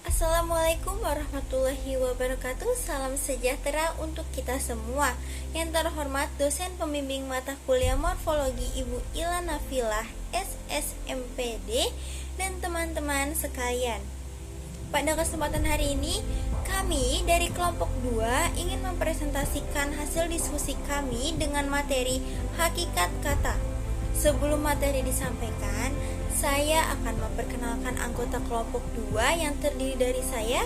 Assalamualaikum warahmatullahi wabarakatuh. Salam sejahtera untuk kita semua. Yang terhormat dosen pembimbing mata kuliah morfologi Ibu Ila Nafilah SSMPD dan teman-teman sekalian. Pada kesempatan hari ini, kami dari kelompok 2 ingin mempresentasikan hasil diskusi kami dengan materi hakikat kata. Sebelum materi disampaikan, saya akan memperkenalkan anggota kelompok 2 yang terdiri dari saya,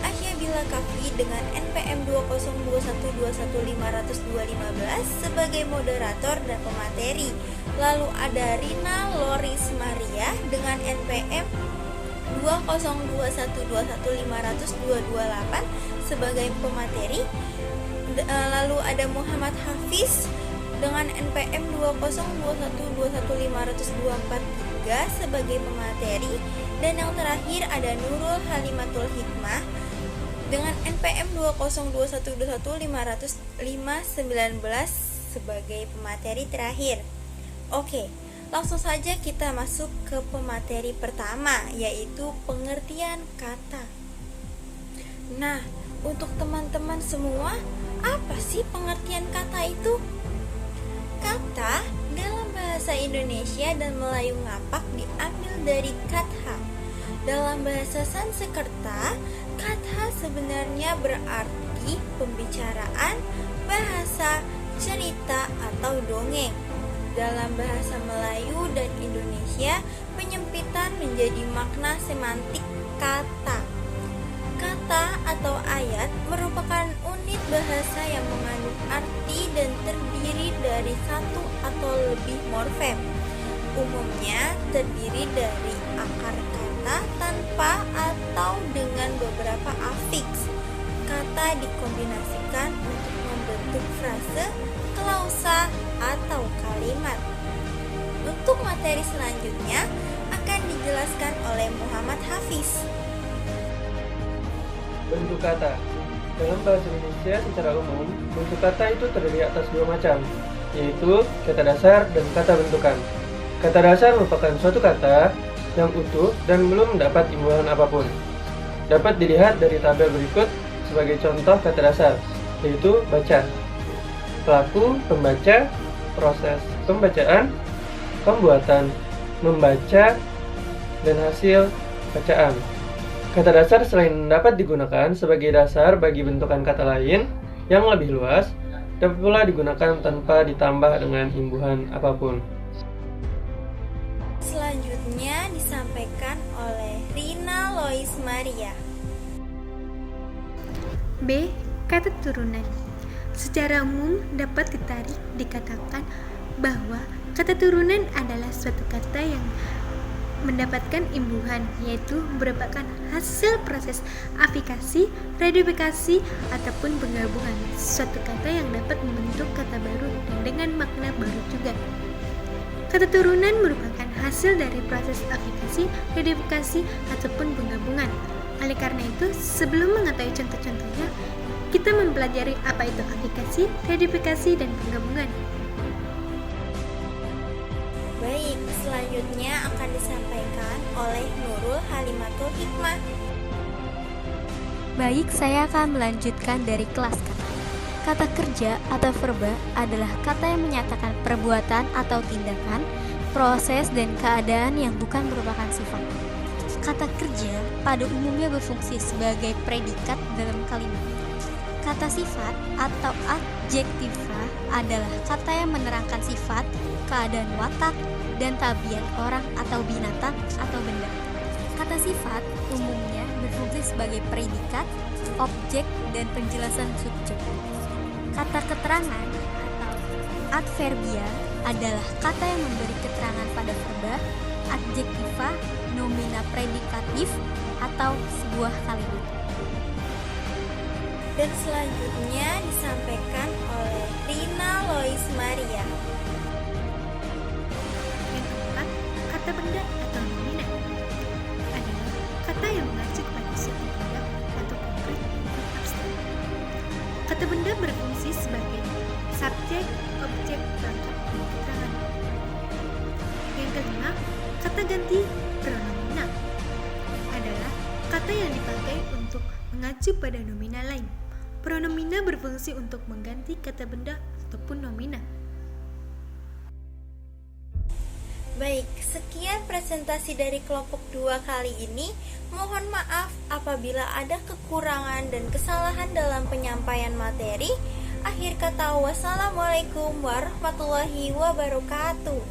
Asya Bila Kafi dengan NPM 20212150215 sebagai moderator dan pemateri. Lalu ada Rina Loris Maria dengan NPM 20212150228 sebagai pemateri. Lalu ada Muhammad Hafiz dengan NPM 20212150243 sebagai pemateri, dan yang terakhir ada Nurul Halimatul Hikmah dengan NPM 20212150519 sebagai pemateri terakhir. Oke, langsung saja kita masuk ke pemateri pertama, yaitu pengertian kata. Nah, untuk teman-teman semua, apa sih pengertian kata itu? Kata dalam bahasa Indonesia dan Melayu Ngapak diambil dari katha. Dalam bahasa Sanskerta, katha sebenarnya berarti pembicaraan, bahasa, cerita, atau dongeng. Dalam bahasa Melayu dan Indonesia, penyempitan menjadi makna semantik kata. Kata atau ayat merupakan unit bahasa yang mengandung arti dan terdiri dari satu atau lebih morfem. Umumnya terdiri dari akar kata tanpa atau dengan beberapa afiks. Kata dikombinasikan untuk membentuk frase, klausa, atau kalimat. Untuk materi selanjutnya akan dijelaskan oleh Muhammad Hafiz. Bentuk kata. Dalam bahasa Indonesia secara umum, bentuk kata itu terdiri atas dua macam, yaitu kata dasar dan kata bentukan. Kata dasar merupakan suatu kata yang utuh dan belum mendapat imbuhan apapun. Dapat dilihat dari tabel berikut sebagai contoh kata dasar, yaitu baca. Pelaku, pembaca, proses pembacaan, pembuatan, membaca, dan hasil bacaan. Kata dasar selain dapat digunakan sebagai dasar bagi bentukan kata lain yang lebih luas, dapat pula digunakan tanpa ditambah dengan imbuhan apapun. Selanjutnya disampaikan oleh Rina Lois Maria. B. Kata turunan. Secara umum dapat dikatakan bahwa kata turunan adalah suatu kata yang mendapatkan imbuhan, yaitu merupakan hasil proses afikasi, redifikasi, ataupun penggabungan suatu kata yang dapat membentuk kata baru dan dengan makna baru juga. Kata turunan merupakan hasil dari proses afikasi, redifikasi, ataupun penggabungan. Oleh karena itu, sebelum mengetahui contoh-contohnya, kita mempelajari apa itu afikasi, redifikasi, dan penggabungan. Baik, selanjutnya akan disampaikan oleh Nurul Halimatul Hikmah. Baik, saya akan melanjutkan dari kelas kata. Kata kerja atau verba adalah kata yang menyatakan perbuatan atau tindakan, proses, dan keadaan yang bukan merupakan sifat. Kata kerja pada umumnya berfungsi sebagai predikat dalam kalimat. Kata sifat atau adjektiva adalah kata yang menerangkan sifat, keadaan watak, dan tabiat orang atau binatang atau benda. Kata sifat umumnya berfungsi sebagai predikat, objek, dan penjelasan subjek. Kata keterangan atau adverbia adalah kata yang memberi keterangan pada verba, adjektiva, nomina predikatif, atau sebuah kalimat. Dan selanjutnya disampaikan oleh Rina Lois Maria. Yang keempat, kata benda atau nomina adalah kata yang mengacu pada suatu benda atau konkret atau abstrak. Kata benda berfungsi sebagai subjek, objek, pelengkap, dan keterangan. Yang kelima, kata ganti pronomina adalah kata kata yang dipakai untuk mengacu pada nomina lain. Pronomina berfungsi untuk mengganti kata benda ataupun nomina. Baik, sekian presentasi dari kelompok 2 kali ini. Mohon maaf apabila ada kekurangan dan kesalahan dalam penyampaian materi. Akhir kata, wassalamualaikum warahmatullahi wabarakatuh.